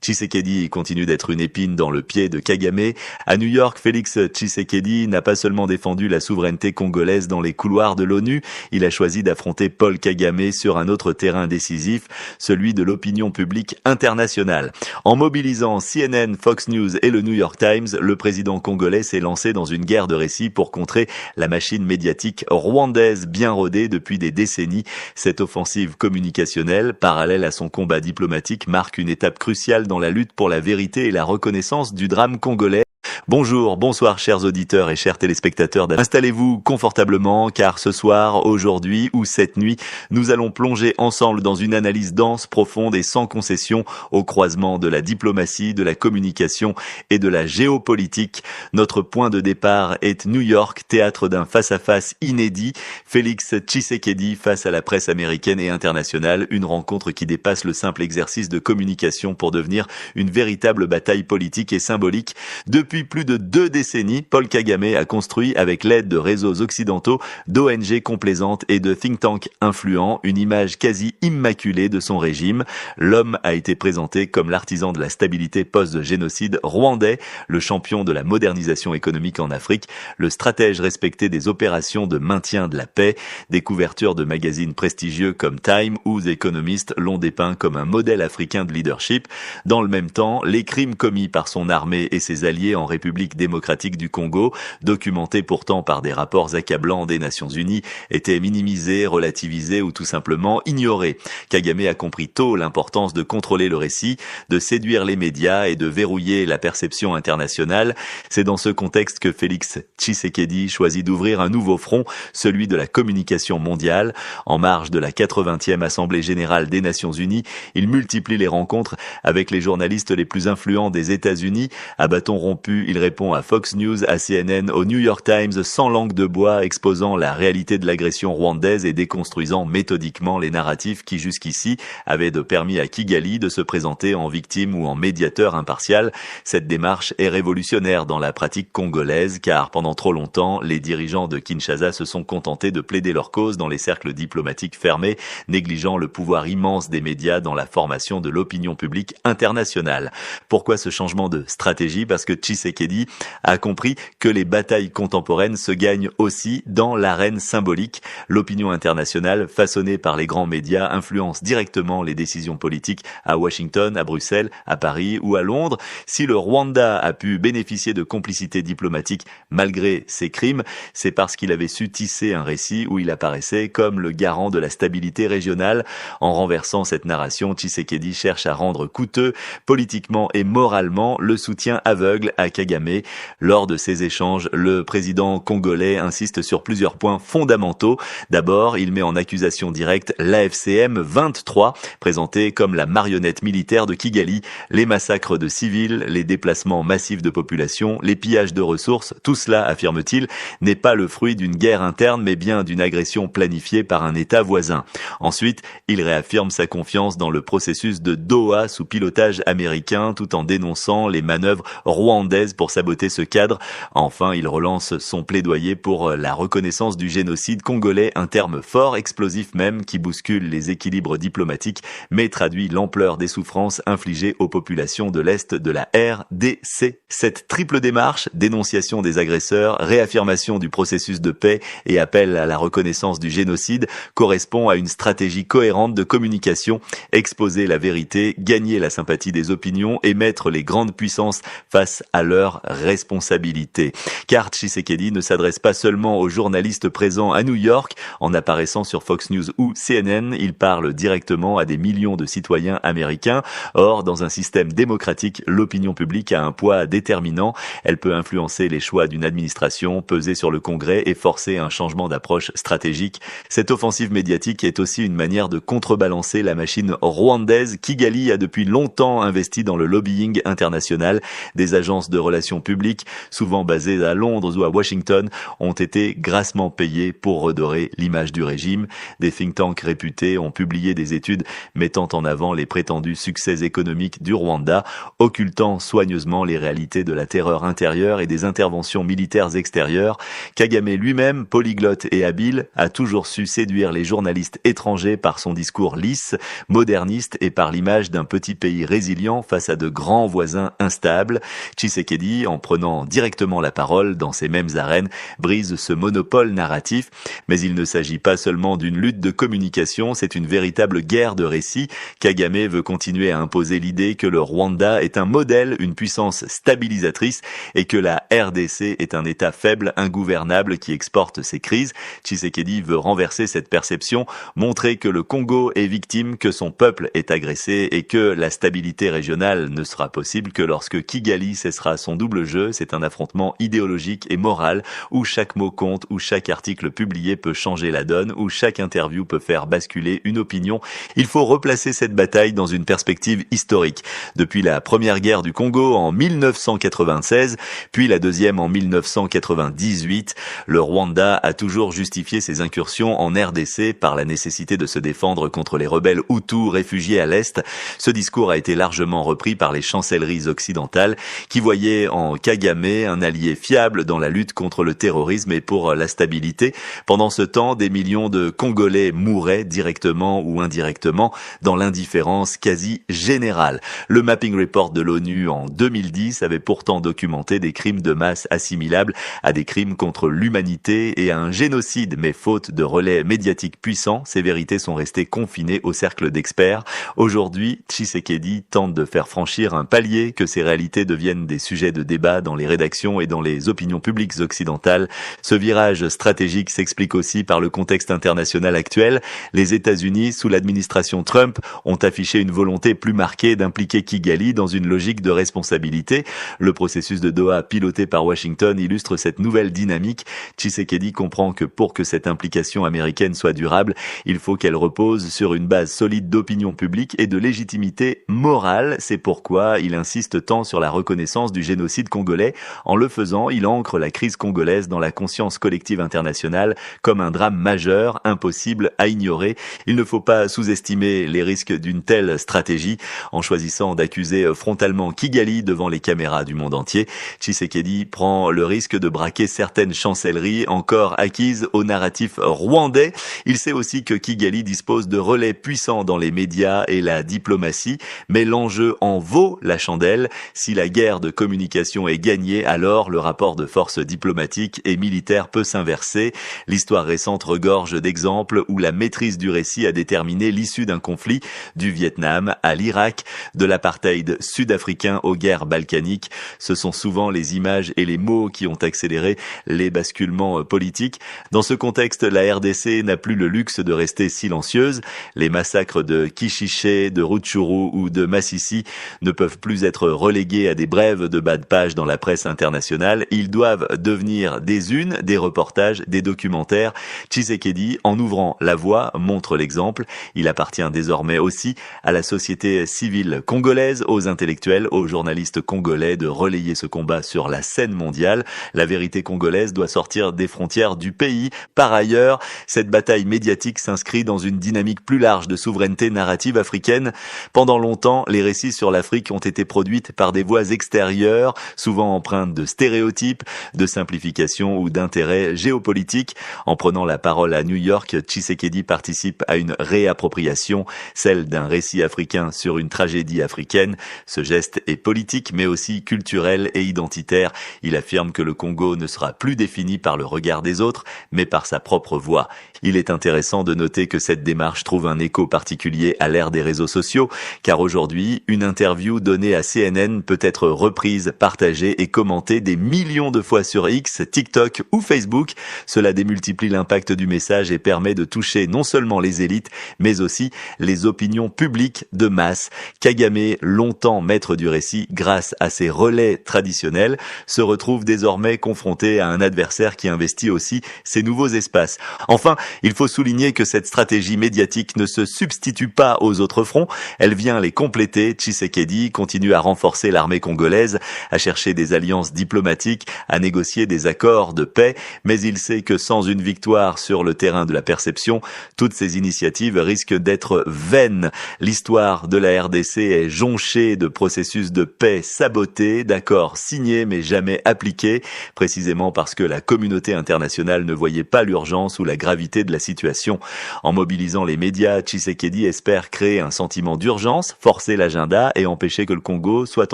Tshisekedi continue d'être une épine dans le pied de Kagame. À New York, Félix Tshisekedi n'a pas seulement défendu la souveraineté congolaise dans les couloirs de l'ONU, il a choisi d'affronter Paul Kagame sur un autre terrain décisif, celui de l'opinion publique internationale. En mobilisant CNN, Fox News et le New York Times, le président congolais s'est lancé dans une guerre de récits pour contrer la machine médiatique rwandaise bien rodée depuis des décennies. Cette offensive communicationnelle, parallèle à son combat diplomatique, marque une étape cruciale dans la lutte pour la vérité et la reconnaissance du drame congolais. Bonjour, bonsoir chers auditeurs et chers téléspectateurs. Installez-vous confortablement car ce soir, aujourd'hui ou cette nuit, nous allons plonger ensemble dans une analyse dense, profonde et sans concession au croisement de la diplomatie, de la communication et de la géopolitique. Notre point de départ est New York, théâtre d'un face-à-face inédit. Félix Tshisekedi face à la presse américaine et internationale, une rencontre qui dépasse le simple exercice de communication pour devenir une véritable bataille politique et symbolique. Depuis plus de 2 décennies, Paul Kagame a construit, avec l'aide de réseaux occidentaux, d'ONG complaisantes et de think tanks influents, une image quasi immaculée de son régime. L'homme a été présenté comme l'artisan de la stabilité post-génocide rwandais, le champion de la modernisation économique en Afrique, le stratège respecté des opérations de maintien de la paix. Des couvertures de magazines prestigieux comme Time ou The Economist l'ont dépeint comme un modèle africain de leadership. Dans le même temps, les crimes commis par son armée et ses alliés en République démocratique du Congo, documentés pourtant par des rapports accablants des Nations Unies, étaient minimisés, relativisés ou tout simplement ignorés. Kagame a compris tôt l'importance de contrôler le récit, de séduire les médias et de verrouiller la perception internationale. C'est dans ce contexte que Félix Tshisekedi choisit d'ouvrir un nouveau front, celui de la communication mondiale. En marge de la 80e Assemblée générale des Nations Unies, il multiplie les rencontres avec les journalistes les plus influents des États-Unis. À bâton rompu, il répond à Fox News, à CNN, au New York Times, sans langue de bois, exposant la réalité de l'agression rwandaise et déconstruisant méthodiquement les narratifs qui jusqu'ici avaient permis à Kigali de se présenter en victime ou en médiateur impartial. Cette démarche est révolutionnaire dans la pratique congolaise car pendant trop longtemps, les dirigeants de Kinshasa se sont contentés de plaider leur cause dans les cercles diplomatiques fermés, négligeant le pouvoir immense des médias dans la formation de l'opinion publique internationale. Pourquoi ce changement de stratégie? Parce que Tshisekedi a compris que les batailles contemporaines se gagnent aussi dans l'arène symbolique. L'opinion internationale, façonnée par les grands médias, influence directement les décisions politiques à Washington, à Bruxelles, à Paris ou à Londres. Si le Rwanda a pu bénéficier de complicité diplomatique malgré ses crimes, c'est parce qu'il avait su tisser un récit où il apparaissait comme le garant de la stabilité régionale. En renversant cette narration, Tshisekedi cherche à rendre coûteux, politiquement et moralement, le soutien aveugle à Kagame. Lors de ces échanges, le président congolais insiste sur plusieurs points fondamentaux. D'abord, il met en accusation directe l'AFCM 23, présentée comme la marionnette militaire de Kigali. Les massacres de civils, les déplacements massifs de population, les pillages de ressources, tout cela, affirme-t-il, n'est pas le fruit d'une guerre interne, mais bien d'une agression planifiée par un État voisin. Ensuite, il réaffirme sa confiance dans le processus de Doha sous pilotage américain, tout en dénonçant les manœuvres rwandaises pour saboter ce cadre. Enfin, il relance son plaidoyer pour la reconnaissance du génocide congolais, un terme fort, explosif même, qui bouscule les équilibres diplomatiques, mais traduit l'ampleur des souffrances infligées aux populations de l'Est de la RDC. Cette triple démarche, dénonciation des agresseurs, réaffirmation du processus de paix et appel à la reconnaissance du génocide, correspond à une stratégie cohérente de communication, exposer la vérité, gagner la sympathie des opinions et mettre les grandes puissances face à leurs responsabilités. Car Tshisekedi ne s'adresse pas seulement aux journalistes présents à New York. En apparaissant sur Fox News ou CNN, il parle directement à des millions de citoyens américains. Or, dans un système démocratique, l'opinion publique a un poids déterminant. Elle peut influencer les choix d'une administration, peser sur le Congrès et forcer un changement d'approche stratégique. Cette offensive médiatique est aussi une manière de contrebalancer la machine rwandaise. Kigali a depuis longtemps investi dans le lobbying international. Des agences de relations relations publiques, souvent basées à Londres ou à Washington, ont été grassement payés pour redorer l'image du régime. Des think tanks réputés ont publié des études mettant en avant les prétendus succès économiques du Rwanda, occultant soigneusement les réalités de la terreur intérieure et des interventions militaires extérieures. Kagame lui-même, polyglotte et habile, a toujours su séduire les journalistes étrangers par son discours lisse, moderniste et par l'image d'un petit pays résilient face à de grands voisins instables. Tshisekedi, en prenant directement la parole dans ces mêmes arènes, brise ce monopole narratif. Mais il ne s'agit pas seulement d'une lutte de communication, c'est une véritable guerre de récits. Kagame veut continuer à imposer l'idée que le Rwanda est un modèle, une puissance stabilisatrice et que la RDC est un État faible, ingouvernable qui exporte ses crises. Tshisekedi veut renverser cette perception, montrer que le Congo est victime, que son peuple est agressé et que la stabilité régionale ne sera possible que lorsque Kigali cessera son double jeu. C'est un affrontement idéologique et moral où chaque mot compte, où chaque article publié peut changer la donne, où chaque interview peut faire basculer une opinion. Il faut replacer cette bataille dans une perspective historique. Depuis la première guerre du Congo en 1996, puis la deuxième en 1998, le Rwanda a toujours justifié ses incursions en RDC par la nécessité de se défendre contre les rebelles Hutus réfugiés à l'Est. Ce discours a été largement repris par les chancelleries occidentales qui voyaient en Kagame un allié fiable dans la lutte contre le terrorisme et pour la stabilité. Pendant ce temps, des millions de Congolais mouraient directement ou indirectement dans l'indifférence quasi générale. Le Mapping Report de l'ONU en 2010 avait pourtant documenté des crimes de masse assimilables à des crimes contre l'humanité et à un génocide, mais faute de relais médiatiques puissants, ces vérités sont restées confinées au cercle d'experts. Aujourd'hui, Tshisekedi tente de faire franchir un palier, que ces réalités deviennent des sujets de débat dans les rédactions et dans les opinions publiques occidentales. Ce virage stratégique s'explique aussi par le contexte international actuel. Les États-Unis, sous l'administration Trump, ont affiché une volonté plus marquée d'impliquer Kigali dans une logique de responsabilité. Le processus de Doha piloté par Washington illustre cette nouvelle dynamique. Tshisekedi comprend que pour que cette implication américaine soit durable, il faut qu'elle repose sur une base solide d'opinion publique et de légitimité morale. C'est pourquoi il insiste tant sur la reconnaissance du génocide congolais. En le faisant, il ancre la crise congolaise dans la conscience collective internationale comme un drame majeur, impossible à ignorer. Il ne faut pas sous-estimer les risques d'une telle stratégie. En choisissant d'accuser frontalement Kigali devant les caméras du monde entier, Tshisekedi prend le risque de braquer certaines chancelleries encore acquises au narratif rwandais. Il sait aussi que Kigali dispose de relais puissants dans les médias et la diplomatie, mais l'enjeu en vaut la chandelle. Si la guerre de communication est gagnée, alors le rapport de force diplomatique et militaire peut s'inverser. L'histoire récente regorge d'exemples où la maîtrise du récit a déterminé l'issue d'un conflit, du Vietnam à l'Irak, de l'apartheid sud-africain aux guerres balkaniques. Ce sont souvent les images et les mots qui ont accéléré les basculements politiques. Dans ce contexte, la RDC n'a plus le luxe de rester silencieuse. Les massacres de Kishiché, de Rutshuru ou de Masisi ne peuvent plus être relégués à des brèves de bas de page dans la presse internationale. Ils doivent devenir des unes, des reportages, des documentaires. Tshisekedi, en ouvrant la voie, montre l'exemple. Il appartient désormais aussi à la société civile congolaise, aux intellectuels, aux journalistes congolais de relayer ce combat sur la scène mondiale. La vérité congolaise doit sortir des frontières du pays. Par ailleurs, cette bataille médiatique s'inscrit dans une dynamique plus large de souveraineté narrative africaine. Pendant longtemps, les récits sur l'Afrique ont été produits par des voix extérieures, souvent empreintes de stéréotypes, de simplification ou d'intérêts géopolitiques. En prenant la parole à New York, Tshisekedi participe à une réappropriation, celle d'un récit africain sur une tragédie africaine. Ce geste est politique, mais aussi culturel et identitaire. Il affirme que le Congo ne sera plus défini par le regard des autres, mais par sa propre voix. Il est intéressant de noter que cette démarche trouve un écho particulier à l'ère des réseaux sociaux, car aujourd'hui, une interview donnée à CNN peut être reprise, partagée et commentée des millions de fois sur X, TikTok ou Facebook. Cela démultiplie l'impact du message et permet de toucher non seulement les élites, mais aussi les opinions publiques de masse. Kagame, longtemps maître du récit grâce à ses relais traditionnels, se retrouve désormais confronté à un adversaire qui investit aussi ces nouveaux espaces. Enfin, il faut souligner que cette stratégie médiatique ne se substitue pas aux autres fronts, elle vient les compléter. Tshisekedi continue à renforcer l'armée congolaise. à chercher des alliances diplomatiques, à négocier des accords de paix, mais il sait que sans une victoire sur le terrain de la perception, toutes ces initiatives risquent d'être vaines. L'histoire de la RDC est jonchée de processus de paix sabotés, d'accords signés mais jamais appliqués, précisément parce que la communauté internationale ne voyait pas l'urgence ou la gravité de la situation. En mobilisant les médias, Tshisekedi espère créer un sentiment d'urgence, forcer l'agenda et empêcher que le Congo soit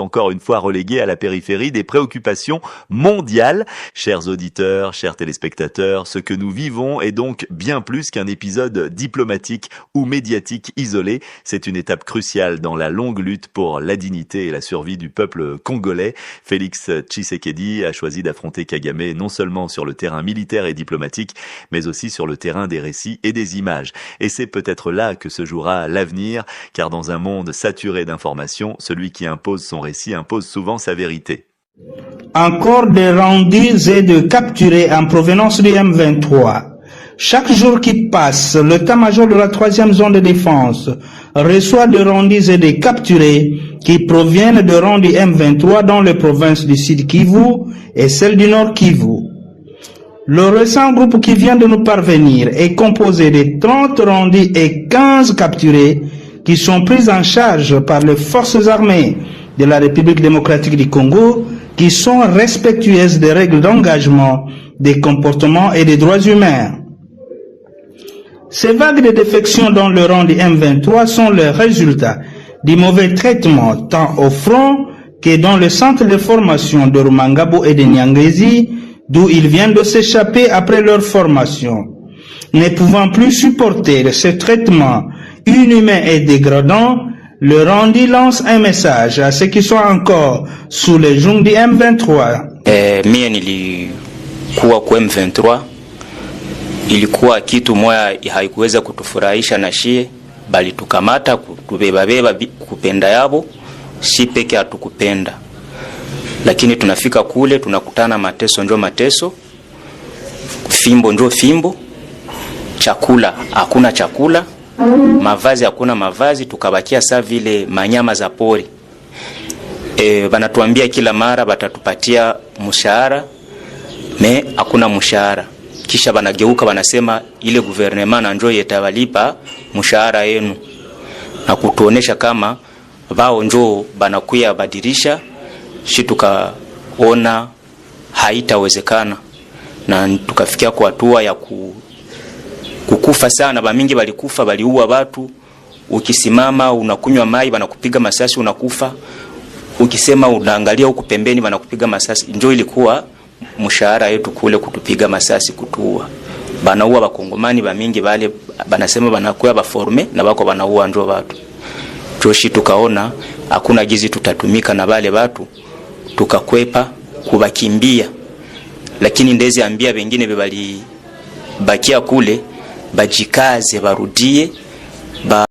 encore une fois relégué à la périphérie des préoccupations mondiales. Chers auditeurs, chers téléspectateurs, ce que nous vivons est donc bien plus qu'un épisode diplomatique ou médiatique isolé. C'est une étape cruciale dans la longue lutte pour la dignité et la survie du peuple congolais. Félix Tshisekedi a choisi d'affronter Kagame non seulement sur le terrain militaire et diplomatique, mais aussi sur le terrain des récits et des images. Et c'est peut-être là que se jouera l'avenir, car dans un monde saturé d'informations, celui qui impose son récit impose souvent sa vérité. Encore des rendus et de capturés en provenance du M23. Chaque jour qui passe, l'état-major de la 3e zone de défense reçoit des rendus et des capturés qui proviennent de rangs du M23 dans les provinces du Sud Kivu et celles du Nord Kivu. Le récent groupe qui vient de nous parvenir est composé de 30 rendus et 15 capturés qui sont pris en charge par les forces armées de la République démocratique du Congo qui sont respectueuses des règles d'engagement, des comportements et des droits humains. Ces vagues de défections dans le rang du M23 sont le résultat du mauvais traitement tant au front que dans le centre de formation de Rumangabo et de Nyangezi, d'où ils viennent de s'échapper après leur formation. Ne pouvant plus supporter ce traitement inhumain et dégradant, le Randi lance un message à ceux qui sont encore sous les jougs du M23. Mie nilikuwa kwa M23, ilikuwa kitu moya haikuweza kutufurahisha na shie, bali tukamata kutubeba kupenda yabo, si peke hatukupenda. Lakini tunafika kule tunakutana mateso njo mateso, fimbo njo fimbo, chakula hakuna chakula, mavazi hakuna mavazi, tukabakia saa vile manyama za pori. Banatuambia kila mara batatupatia mshahara, me hakuna mshahara. Kisha banageuka banasema ile gouvernement na njo yetawalipa mshahara yenu, na kutuonesha kama bao njo banakuya badirisha. Shi tukaona haitawezekana na tukafikia kwa hatua ya kukufa sana. Bamingi balikufa, baliua watu. Ukisimama unakunywa mai banakupiga masasi unakufa. Ukisema unaangalia huku pembeni banakupiga masasi. Njoo ilikuwa mshahara yetu kule, kutupiga masasi, kutuua. Banaua bakongomani bamingi, bale banasema banakuwa baforme na bako banaua njoo watu. Joshi tukaona hakuna gizi tutatumika na bale watu, tukakwepa kubakimbia. Lakini ndezi ambia wengine bebali bakia kule bajikaze barudie